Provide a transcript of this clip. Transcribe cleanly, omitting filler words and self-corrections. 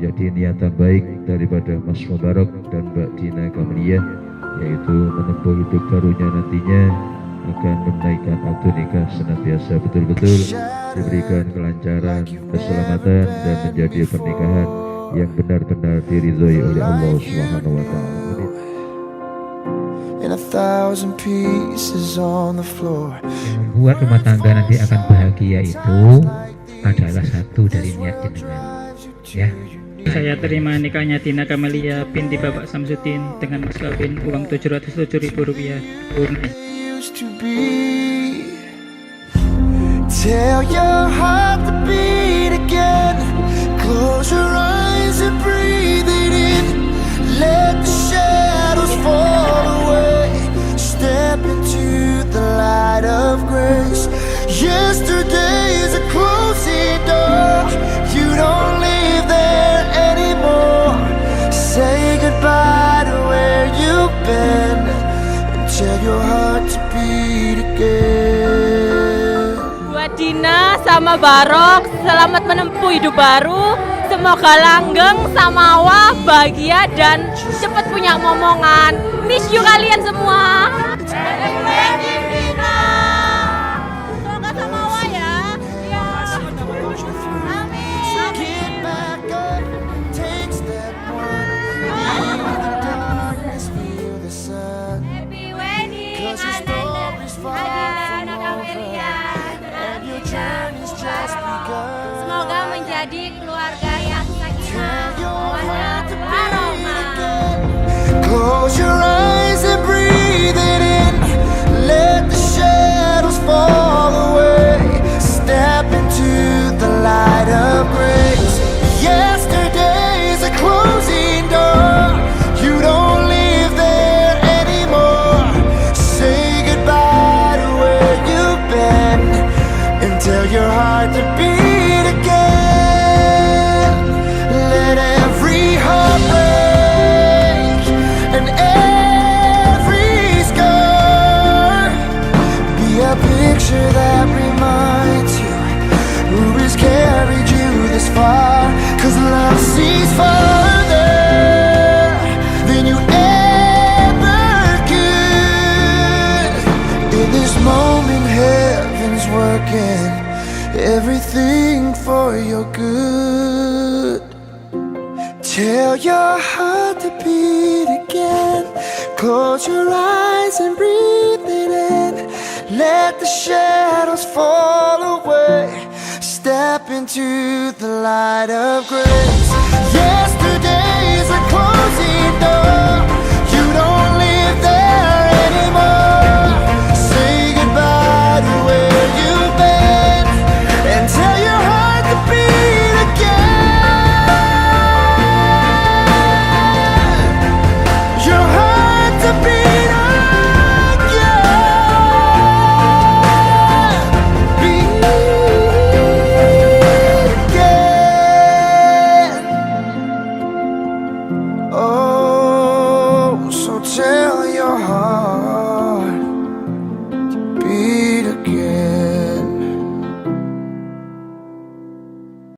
menjadi niatan baik daripada Mas Mubarak dan Mbak Dina Kamalia, yaitu menempuh hidup barunya nantinya akan menaikkan akad nikah senantiasa betul-betul diberikan kelancaran, keselamatan, dan menjadi pernikahan yang benar-benar diridhoi oleh Allah Subhanahu wa Ta'ala. Yang membuat rumah tangga nanti akan bahagia itu adalah satu dari niat jenengan, ya. Saya terima nikahnya Dina Kamalia binti Bapak Samsudin dengan mas kawin uang Rp707.000 tunai. Tell your heart to beat again. Close your eyes and breathe it in. Let the shadows fall away. Step into the light of grace. Yesterday's a closing door. You don't live there anymore. Say goodbye to where you've been and tell your heart to beat again. Buat Dina sama Barok, selamat menempuh hidup baru. Semoga langgeng, samawa, bahagia, dan cepat punya momongan. Miss you kalian semua. Semoga samawa ya. Happy wedding, Dina Kamalia. Semoga menjadi keluarga yang sakinah, mawaddah, warahmah. Close your eyes and breathe it in. Let the shadows fall away. Step into the light of grace. Yesterday's a closing door. You don't live there anymore. Say goodbye to where you've been and tell your heart to beat again. Let every heart break and every scar be a picture that reminds you who has carried you this far. 'Cause love sees farther than you ever could. In this moment heaven's working everything for your good. Tell your heart to beat again. Close your eyes and breathe it in. Let the shadows fall away. Step into the